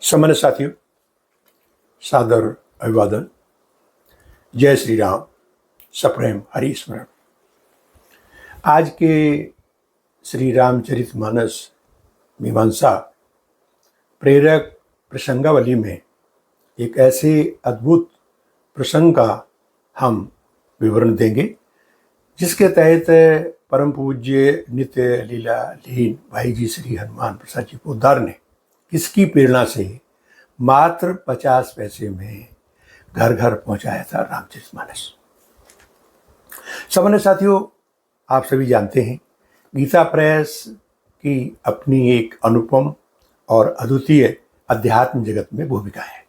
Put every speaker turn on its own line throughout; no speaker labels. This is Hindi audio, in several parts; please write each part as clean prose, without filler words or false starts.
सामान्य साथियों, सादर अभिवादन। जय श्री राम, सप्रेम हरि स्मरण। आज के श्री रामचरितमानस मीमांसा प्रेरक प्रसंगावली में एक ऐसे अद्भुत प्रसंग का हम विवरण देंगे जिसके तहत परम पूज्य नित्य लीला लीन भाई जी श्री हनुमान प्रसाद जी पोद्दार ने इसकी प्रेरणा से मात्र 50 पैसे में घर घर पहुंचाया था रामचरितमानस। सामान्य साथियों, आप सभी जानते हैं गीता प्रेस की अपनी एक अनुपम और अद्वितीय अध्यात्म जगत में भूमिका है।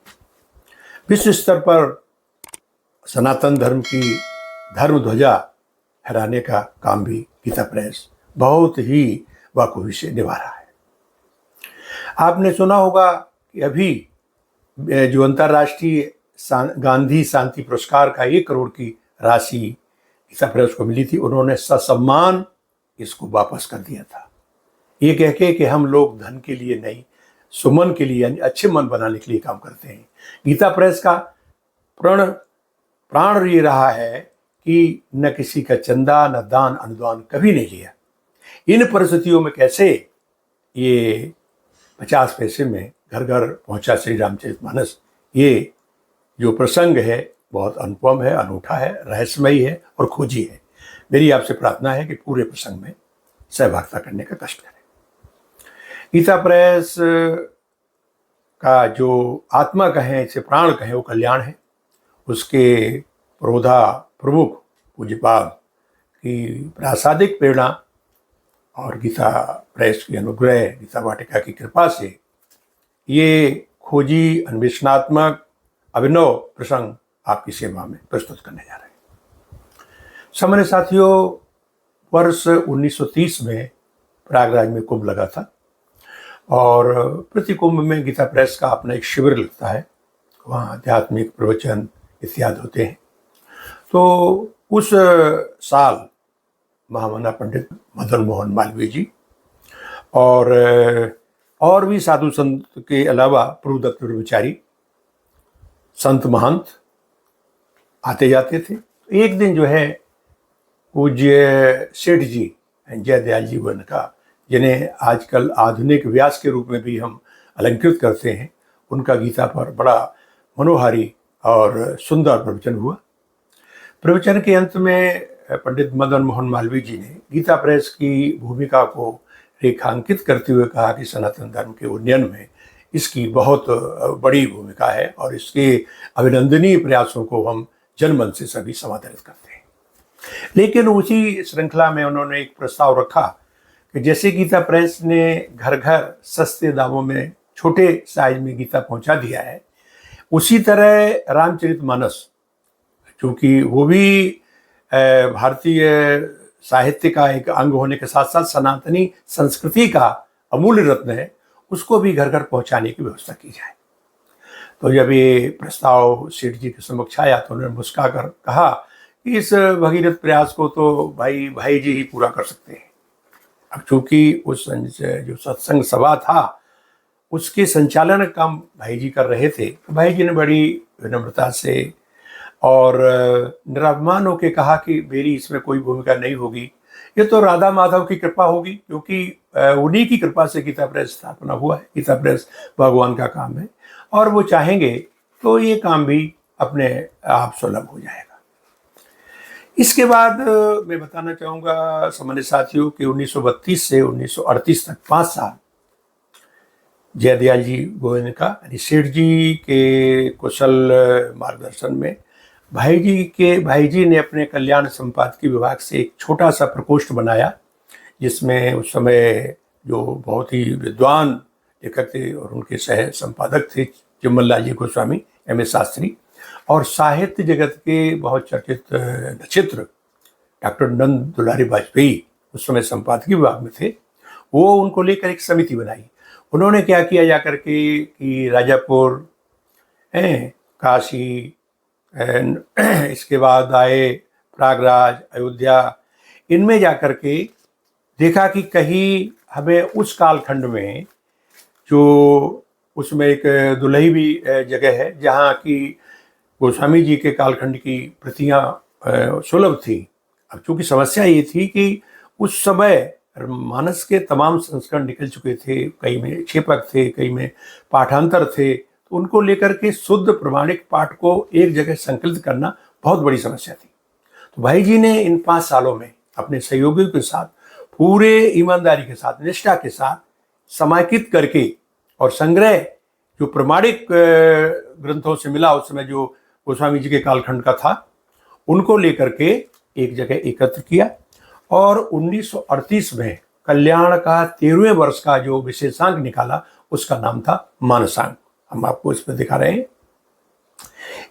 विश्व स्तर पर सनातन धर्म की धर्म ध्वजा फहराने का काम भी गीता प्रेस बहुत ही बखूबी से निभा रहा है। आपने सुना होगा कि अभी जो अंतर्राष्ट्रीय गांधी शांति पुरस्कार का 1 करोड़ की राशि गीता प्रेस को मिली थी, उन्होंने ससम्मान इसको वापस कर दिया था। ये कह के कि हम लोग धन के लिए नहीं, सुमन के लिए यानी अच्छे मन बनाने के लिए काम करते हैं। गीता प्रेस का प्राण ये रहा है कि न किसी का चंदा न दान अनुदान कभी नहीं लिया। इन परिस्थितियों में कैसे ये 50 पैसे में घर घर पहुंचा श्री रामचरितमानस, ये जो प्रसंग है बहुत अनुपम है, अनूठा है, रहस्यमयी है और खोजी है। मेरी आपसे प्रार्थना है कि पूरे प्रसंग में सहभागिता करने का कष्ट करें। गीता प्रेस का जो आत्मा कहें, इसे प्राण कहें, वो कल्याण है। उसके प्रोधा प्रमुख पूज्यपाद की प्रासादिक प्रेरणा और गीता प्रेस की अनुग्रह, गीता वाटिका की कृपा से ये खोजी अन्वेषणात्मक अभिनव प्रसंग आपकी सेवा में प्रस्तुत करने जा रहे हैं। सामान्य साथियों, वर्ष 1930 में प्रयागराज में कुंभ लगा था और प्रति कुंभ में गीता प्रेस का अपना एक शिविर लगता है। वहाँ आध्यात्मिक प्रवचन इत्यादि होते हैं। तो उस साल महामना पंडित मदन मोहन मालवीय जी और भी साधु संत के अलावा पूर्वदत्त ब्रह्मचारी संत महंत आते जाते थे। एक दिन जो है पूज्य सेठ जी जय दयाल जी का, जिन्हें आजकल आधुनिक व्यास के रूप में भी हम अलंकृत करते हैं, उनका गीता पर बड़ा मनोहारी और सुंदर प्रवचन हुआ। प्रवचन के अंत में पंडित मदन मोहन मालवीय जी ने गीता प्रेस की भूमिका को रेखांकित करते हुए कहा कि सनातन धर्म के उन्नयन में इसकी बहुत बड़ी भूमिका है और इसके अभिनंदनीय प्रयासों को हम जनमन से सभी समादरित करते हैं। लेकिन उसी श्रृंखला में उन्होंने एक प्रस्ताव रखा कि जैसे गीता प्रेस ने घर घर सस्ते दामों में छोटे साइज में गीता पहुंचा दिया है, उसी तरह रामचरितमानस, क्योंकि वो भी भारतीय साहित्य का एक अंग होने के साथ साथ सनातनी संस्कृति का अमूल्य रत्न है, उसको भी घर घर पहुंचाने की व्यवस्था की जाए। तो जब ये प्रस्ताव सेठ जी के समक्ष आया तो उन्होंने मुस्का कर कहा कि इस भगीरथ प्रयास को तो भाई जी ही पूरा कर सकते हैं। अब चूंकि उस जो सत्संग सभा था उसके संचालन का काम भाई जी कर रहे थे, तो भाई जी ने बड़ी विनम्रता से और निराभिमान होकर कहा कि मेरी इसमें कोई भूमिका नहीं होगी, ये तो राधा माधव की कृपा होगी, क्योंकि उन्हीं की कृपा से गीता प्रेस स्थापना हुआ है। गीता प्रेस भगवान का काम है और वो चाहेंगे तो ये काम भी अपने आप सुलभ हो जाएगा। इसके बाद मैं बताना चाहूँगा सामान्य साथियों कि 1932 से 1938 तक 5 साल जय दयाल जी गोविंद का यानी सेठ जी के कुशल मार्गदर्शन में भाई जी ने अपने कल्याण संपादकीय विभाग से एक छोटा सा प्रकोष्ठ बनाया, जिसमें उस समय जो बहुत ही विद्वान लेखक थे और उनके सह संपादक थे चिम्मन लाल जी गोस्वामी M.A. शास्त्री, और साहित्य जगत के बहुत चर्चित नक्षत्र डॉक्टर नंद दुलारी वाजपेयी उस समय संपादकीय विभाग में थे। वो उनको लेकर एक समिति बनाई। उन्होंने क्या किया जाकर के कि राजापुर, काशी, इसके बाद आए प्रयागराज, अयोध्या, इनमें जाकर के देखा कि कहीं हमें उस कालखंड में जो उसमें एक दुलही भी जगह है जहाँ की गोस्वामी जी के कालखंड की प्रतियां सुलभ थी। अब चूंकि समस्या ये थी कि उस समय मानस के तमाम संस्करण निकल चुके थे, कई में क्षेपक थे, कई में पाठांतर थे, तो उनको लेकर के शुद्ध प्रमाणिक पाठ को एक जगह संकलित करना बहुत बड़ी समस्या थी। तो भाई जी ने इन 5 सालों में अपने सहयोगियों के साथ पूरे ईमानदारी के साथ, निष्ठा के साथ समाहित करके और संग्रह जो प्रमाणिक ग्रंथों से मिला उस समय जो गोस्वामी जी के कालखंड का था, उनको लेकर के एक जगह एकत्र किया और 1938 में कल्याण का 13वें वर्ष का जो विशेषांक निकाला उसका नाम था मानसांक। हम आपको इस पर दिखा रहे हैं।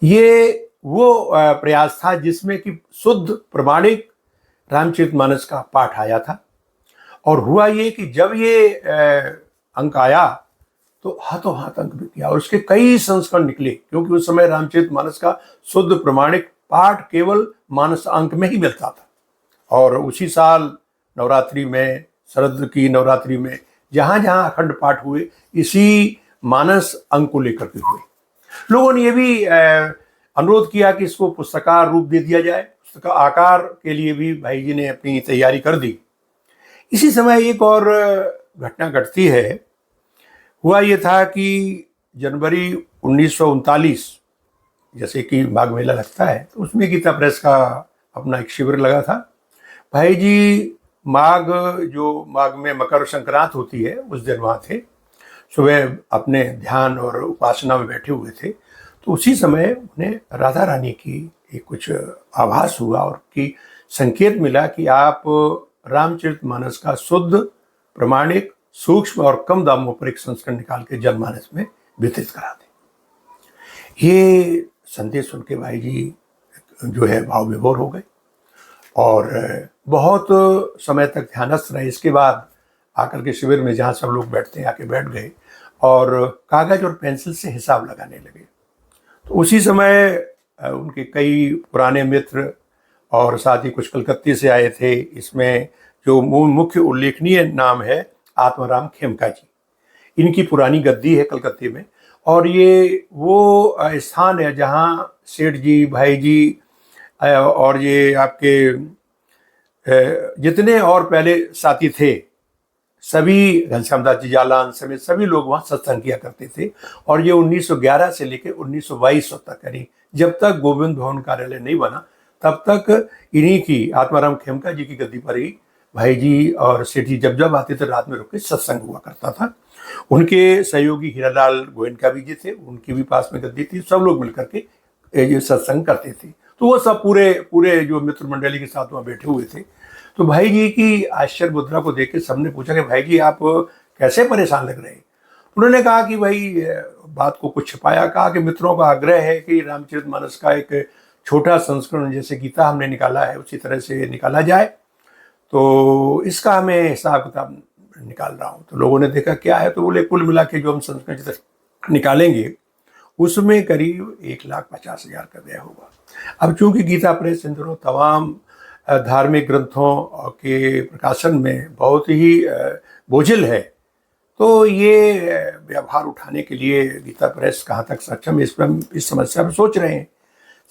ये वो प्रयास था जिसमें कि शुद्ध प्रमाणिक रामचरितमानस का पाठ आया था। और हुआ ये कि जब ये अंक आया तो हाथों हाथ अंक भी किया और उसके कई संस्करण निकले, क्योंकि उस समय रामचरितमानस का शुद्ध प्रमाणिक पाठ केवल मानस अंक में ही मिलता था। और उसी साल नवरात्रि में, शरद की नवरात्रि में जहां जहां अखंड पाठ हुए इसी मानस अंक को लेकर के हुए। लोगों ने यह भी अनुरोध किया कि इसको पुस्तकार रूप दे दिया जाए। पुस्तक आकार के लिए भी भाई जी ने अपनी तैयारी कर दी। इसी समय एक और घटना घटती है। हुआ ये था कि जनवरी 1939 जैसे कि माघ मेला लगता है तो उसमें गीता प्रेस का अपना एक शिविर लगा था। भाई जी माघ में मकर संक्रांत होती है उस दिन वहाँ थे। सुबह अपने ध्यान और उपासना में बैठे हुए थे, तो उसी समय उन्हें राधा रानी की एक कुछ आभास हुआ और की संकेत मिला कि आप रामचरितमानस का शुद्ध प्रमाणिक सूक्ष्म और कम दामों पर एक संस्करण निकाल के जनमानस में वितरित करा दें। ये संदेश सुन के भाई जी जो है भाव विभोर हो गए और बहुत समय तक ध्यानस्थ रहे। इसके बाद आकर के शिविर में जहाँ सब लोग बैठते हैं आके बैठ गए और कागज और पेंसिल से हिसाब लगाने लगे। तो उसी समय उनके कई पुराने मित्र और साथ ही कुछ कलकत्ते से आए थे। इसमें जो मुख्य उल्लेखनीय नाम है आत्माराम खेमका जी, इनकी पुरानी गद्दी है कलकत्ते में। और ये वो स्थान है जहाँ सेठ जी, भाई जी और ये आपके जितने और पहले साथी थे सभी, घनश्याम दास जी जालान समेत सभी लोग वहाँ सत्संग किया करते थे। और ये 1911 से लेकर 1922 तक, यानी जब तक गोविंद भवन कार्यालय नहीं बना तब तक इन्हीं की, आत्माराम खेमका जी की गद्दी पर ही भाई जी और सेठ जी जब जब आते थे रात में रुक के सत्संग हुआ करता था। उनके सहयोगी हीरालाल गोयनका भी जी थे, उनकी भी पास में गद्दी थी। सब लोग मिलकर के ये सत्संग करते थे। तो वो सब पूरे जो मित्र मंडली के साथ वहाँ बैठे हुए थे। तो भाई जी की आश्चर्य मुद्रा को देख के सबने पूछा कि भाई जी आप कैसे परेशान लग रहे हैं। उन्होंने कहा कि भाई बात को कुछ छिपाया, कहा कि मित्रों का आग्रह है कि रामचरितमानस का एक छोटा संस्करण जैसे गीता हमने निकाला है उसी तरह से निकाला जाए, तो इसका मैं हिसाब किताब निकाल रहा हूँ। तो लोगों ने देखा क्या है, तो बोले कुल मिला के जो हम संस्करण जितना निकालेंगे उसमें करीब 1,50,000 का व्यय होगा। अब चूंकि गीता प्रेस इन दिनों तमाम धार्मिक ग्रंथों के प्रकाशन में बहुत ही बोझिल है, तो ये व्यवहार उठाने के लिए गीता प्रेस कहाँ तक सक्षम है, इस समस्या पर सोच रहे हैं।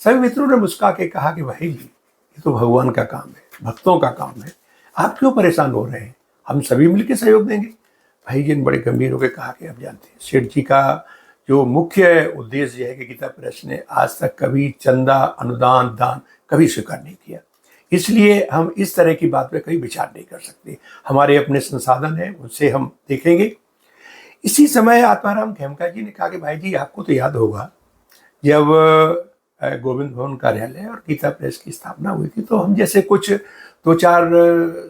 सभी मित्रों ने मुस्कुरा के कहा कि भाई जी ये तो भगवान का काम है, भक्तों का काम है, आप क्यों परेशान हो रहे हैं, हम सभी मिलकर सहयोग देंगे। भाई जी ने बड़े गंभीर होकर कहा कि अब जानते हैं सेठ जी का जो मुख्य उद्देश्य है कि गीता प्रेस ने आज तक कभी चंदा, अनुदान, दान कभी स्वीकार नहीं किया, इसलिए हम इस तरह की बात पे कभी विचार नहीं कर सकते। हमारे अपने संसाधन हैं, उनसे हम देखेंगे। इसी समय आत्माराम खेमका जी ने कहा कि भाई जी आपको तो याद होगा जब गोविंद भवन कार्यालय और गीता प्रेस की स्थापना हुई थी तो हम जैसे कुछ 2-4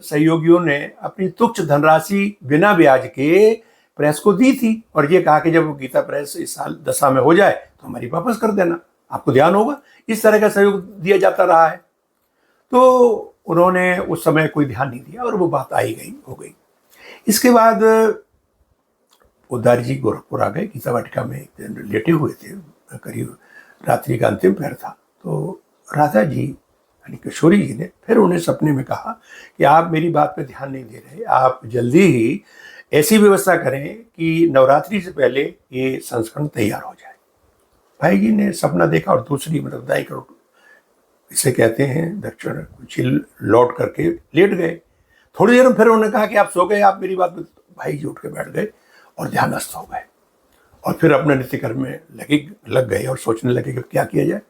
सहयोगियों ने अपनी तुच्छ धनराशि बिना ब्याज के प्रेस को दी थी और ये कहा कि जब गीता प्रेस इस साल दशा में हो जाए तो हमारी वापस कर देना, आपको ध्यान होगा। इस तरह का सहयोग दिया जाता रहा है। तो उन्होंने उस समय कोई ध्यान नहीं दिया और वो बात हो गई। इसके बाद पोद्दार जी गोरखपुर आ गए। गीता वाटिका में एक दिन लेटे हुए थे, करीब रात्रि का अंतिम पहर था। तो राधा जी यानी किशोरी जी ने फिर उन्हें सपने में कहा कि आप मेरी बात पे ध्यान नहीं दे रहे, आप जल्दी ही ऐसी व्यवस्था करें कि नवरात्रि से पहले ये संस्करण तैयार हो जाए। भाई जी ने सपना देखा और दूसरी मतलब दाई करोड़, इसे कहते हैं दक्षिण कुचिल, लौट करके लेट गए। थोड़ी देर में फिर उन्होंने कहा कि आप सो गए, आप मेरी बात में। भाई जी उठ के बैठ गए और ध्यानस्थ हो गए और फिर अपने नित्य कर्म में लग गए और सोचने लगे कि क्या किया जाए।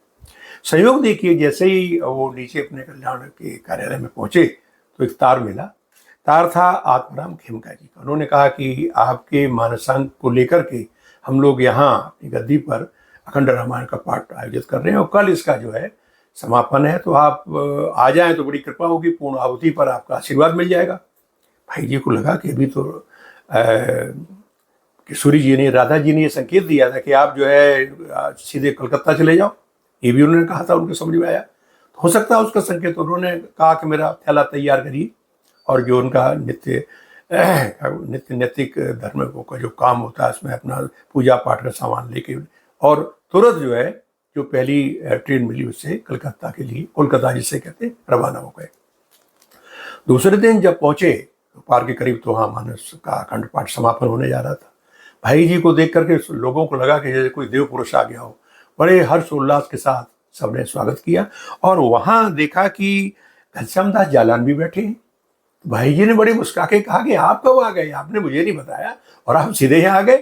संयोग देखिए, जैसे ही वो नीचे अपने कल्याण के कार्यालय में पहुंचे तो एक तार मिला। तार था आत्माराम खेमका जी का। उन्होंने कहा कि आपके मानसांग को लेकर के हम लोग यहाँ अपनी गद्दी पर अखंड रामायण का पाठ आयोजित कर रहे हैं और कल इसका जो है समापन है, तो आप आ जाएं तो बड़ी कृपा होगी, पूर्ण आहुति पर आपका आशीर्वाद मिल जाएगा। भाई जी को लगा कि अभी तो किशोरी जी ने, राधा जी ने ये संकेत दिया था कि आप जो है सीधे कलकत्ता चले जाओ, ये भी उन्होंने कहा था, उनके समझ में आया। तो हो सकता है उसका संकेत, उन्होंने कहा कि मेरा थैला तैयार करिए और जो उनका नित्य नैतिक धर्म का जो काम होता है उसमें अपना पूजा पाठ का सामान लेके और तुरंत जो है जो पहली ट्रेन मिली उससे कलकत्ता के लिए, कोलकाता जिसे कहते हैं, रवाना हो गए। दूसरे दिन जब पहुंचे दोपहर के करीब तो वहाँ मानस का अखंड पाठ समापन होने जा रहा था। भाई जी को देख करके लोगों को लगा कि जैसे कोई देव पुरुष आ गया हो। बड़े हर्षोल्लास के साथ सबने स्वागत किया और वहाँ देखा कि घनश्याम दास जालान भी बैठे हैं। भाई जी ने बड़ी मुस्कुरा के कहा कि आप कब आ गए, आपने मुझे नहीं बताया और आप सीधे यहाँ आ गए।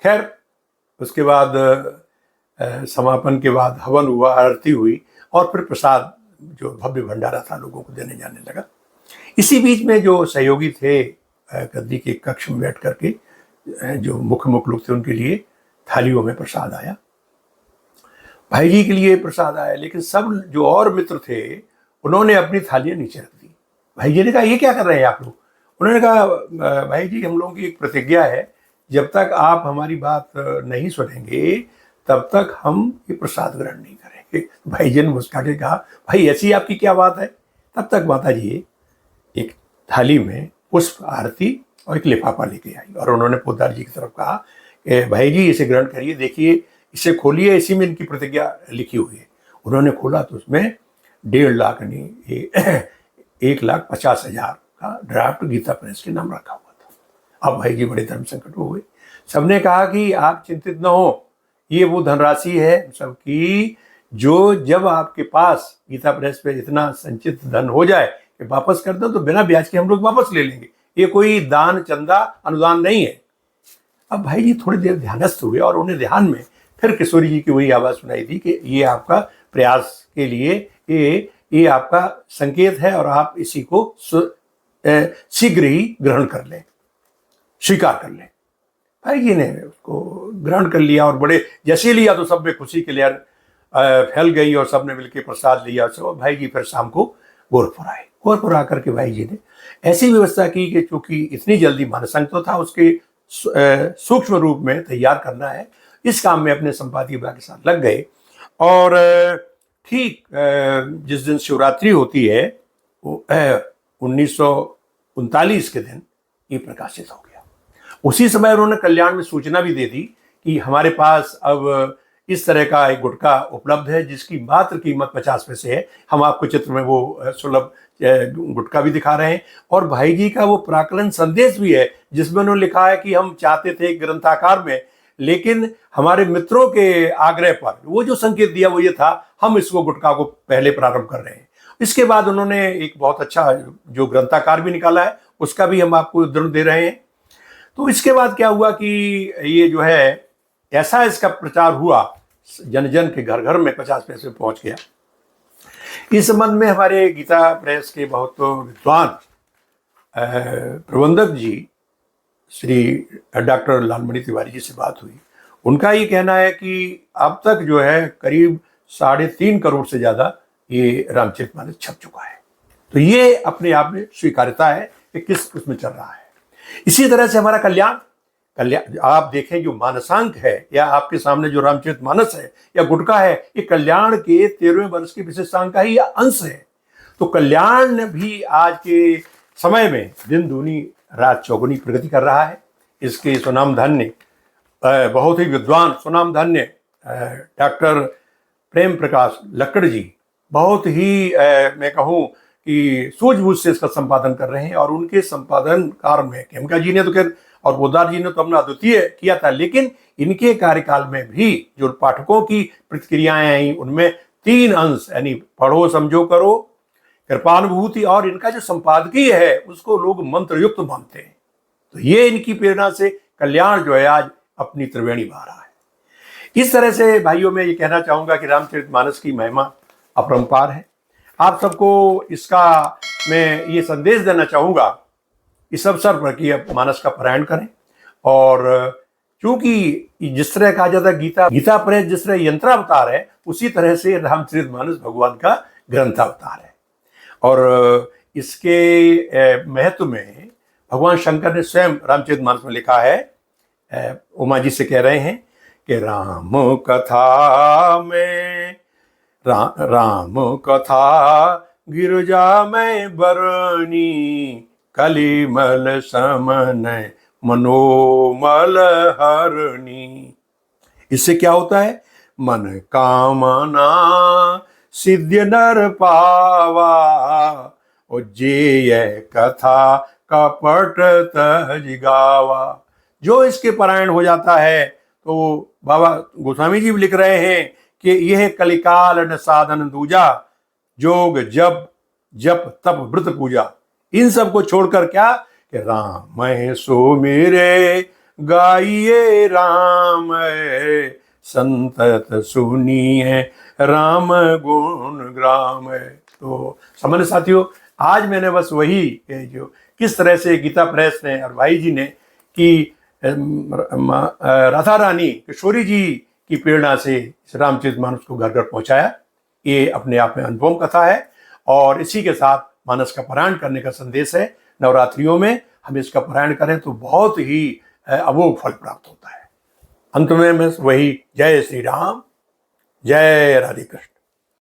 खैर उसके बाद समापन के बाद हवन हुआ, आरती हुई और फिर प्रसाद जो भव्य भंडारा था लोगों को देने जाने लगा। इसी बीच में जो सहयोगी थे गद्दी के कक्ष में बैठ करके जो मुख्य लोग थे उनके लिए थालियों में प्रसाद आया। भाई जी के लिए प्रसाद आया, लेकिन सब जो और मित्र थे उन्होंने अपनी थालियां नीचे रख दी। भाई जी ने कहा ये क्या कर रहे हैं आप लोग? उन्होंने कहा भाई जी हम लोगों की एक प्रतिज्ञा है, जब तक आप हमारी बात नहीं सुनेंगे तब तक हम ये प्रसाद ग्रहण नहीं करेंगे। भाई जी ने मुस्कुरा के कहा भाई ऐसी आपकी क्या बात है? तब तक माता जी एक थाली में पुष्प आरती और एक लिफाफा लेके आई और उन्होंने पोद्दार जी की तरफ कहा कि भाई जी इसे ग्रहण करिए, देखिए इसे खोलिए, इसी में इनकी प्रतिज्ञा लिखी हुई है। उन्होंने खोला तो उसमें 1.5 लाख नहीं 1,50,000 का ड्राफ्ट गीता प्रेस के नाम रखा हुआ था। अब भाई जी बड़े धर्म संकट में हुए। सबने कहा कि आप चिंतित न हो, ये वो धनराशि है सबकी जो जब आपके पास गीता प्रेस पे इतना संचित धन हो जाए कि वापस कर दो तो बिना ब्याज के हम लोग वापस ले लेंगे, ये कोई दान चंदा अनुदान नहीं है। अब भाई जी थोड़ी देर ध्यानस्थ हुए और उन्हें ध्यान में फिर किशोरी जी की वही आवाज़ सुनाई दी कि ये आपका प्रयास के लिए ये आपका संकेत है और आप इसी को शीघ्र ही ग्रहण कर लें, स्वीकार कर लें। भाई जी ने उसको ग्रहण कर लिया और बड़े जैसे लिया तो सब में खुशी की लहर फैल गई और सबने मिलकर प्रसाद लिया। सब भाई जी फिर शाम को गोरखपुर आए। गोरखपुर आकर के भाई जी ने ऐसी व्यवस्था की कि चूंकि इतनी जल्दी मानसंग तो था, उसके सूक्ष्म रूप में तैयार करना है, इस काम में अपने संपादकीय विभाग के साथ लग गए और ठीक जिस दिन शिवरात्रि होती है वो 1939 के दिन ये प्रकाशित हो गया। उसी समय उन्होंने कल्याण में सूचना भी दे दी कि हमारे पास अब इस तरह का एक गुटखा उपलब्ध है जिसकी मात्र कीमत 50 पैसे है। हम आपको चित्र में वो सुलभ गुटखा भी दिखा रहे हैं और भाई जी का वो प्राकलन संदेश भी है जिसमें उन्होंने लिखा है कि हम चाहते थे ग्रंथाकार में, लेकिन हमारे मित्रों के आग्रह पर वो जो संकेत दिया वो ये था हम इसको गुटखा को पहले प्रारंभ कर रहे हैं। इसके बाद उन्होंने एक बहुत अच्छा जो ग्रंथाकार भी निकाला है उसका भी हम आपको उदाहरण दे रहे हैं। तो इसके बाद क्या हुआ कि ये जो है ऐसा इसका प्रचार हुआ, जन जन के घर घर में 50 पैसे पहुंच गया। इस संबंध में हमारे गीता प्रेस के बहुत विद्वान प्रबंधक जी श्री डॉक्टर लालमणि तिवारी जी से बात हुई। उनका ये कहना है कि अब तक जो है करीब 3.5 करोड़ से ज़्यादा ये रामचरितमानस छप चुका है। तो ये अपने आप में स्वीकार्यता है कि किस उसमें चल रहा है। इसी तरह से हमारा कल्याण आप देखें जो मानसांक है या आपके सामने जो रामचरितमानस है या गुटखा है, ये कल्याण के 13वें वर्ष के विशेषांक का ही अंश है। तो कल्याण भी आज के समय में दिन दूनी रात चौगुनी प्रगति कर रहा है। इसके सुनाम धन्य बहुत ही विद्वान सुनाम धन्य डॉक्टर प्रेम प्रकाश लक्कड़ जी बहुत ही मैं कहूँ कि सूझबूझ से इसका संपादन कर रहे हैं। और उनके संपादन कार्य में खेमका जी ने तो खैर और पोद्दार जी ने तो अपना अद्वितीय किया था, लेकिन इनके कार्यकाल में भी जो पाठकों की प्रतिक्रियाएं आई उनमें 3 अंश यानी पढ़ो समझो करो, कृपानुभूति और इनका जो संपादकीय है उसको लोग मंत्रयुक्त मानते हैं। तो ये इनकी प्रेरणा से कल्याण जो है आज अपनी त्रिवेणी बहा रहा है। इस तरह से भाइयों मैं ये कहना चाहूंगा कि रामचरितमानस की महिमा अपरंपार है। आप सबको इसका मैं ये संदेश देना चाहूंगा इस अवसर पर कि आप मानस का पारायण करें। और चूंकि जिस तरह कहा जाता है गीता प्रेस जिस तरह यंत्रावतार है, उसी तरह से रामचरितमानस भगवान का ग्रंथावतार है। और इसके महत्व में भगवान शंकर ने स्वयं रामचरितमानस में लिखा है, उमा जी से कह रहे हैं कि राम कथा में राम कथा गिरजा में बरनी, कलिमल समन मनोमल हरणी। इससे क्या होता है? मन कामना सिद्ध नर पावा, और जे कथा कपट तज गावा। जो इसके पारायण हो जाता है, तो बाबा गोस्वामी जी भी लिख रहे हैं कि यह कलिकाल न साधन दूजा, जोग जप जप तप व्रत पूजा। इन सब को छोड़कर क्या कि राम सो मेरे गाइए राम, संतत सुनिए राम गुण ग्राम। तो सामान्य साथियों, आज मैंने बस वही जो किस तरह से गीता प्रेस ने और भाई जी ने कि राधा रानी किशोरी जी की प्रेरणा से रामचरितमानस को घर घर पहुंचाया, ये अपने आप में अनुपम कथा है। और इसी के साथ मानस का पारायण करने का संदेश है। नवरात्रियों में हम इसका पारायण करें तो बहुत ही अमोघ फल प्राप्त होता है। अंत में वही जय श्री राम, जय राधे कृष्ण।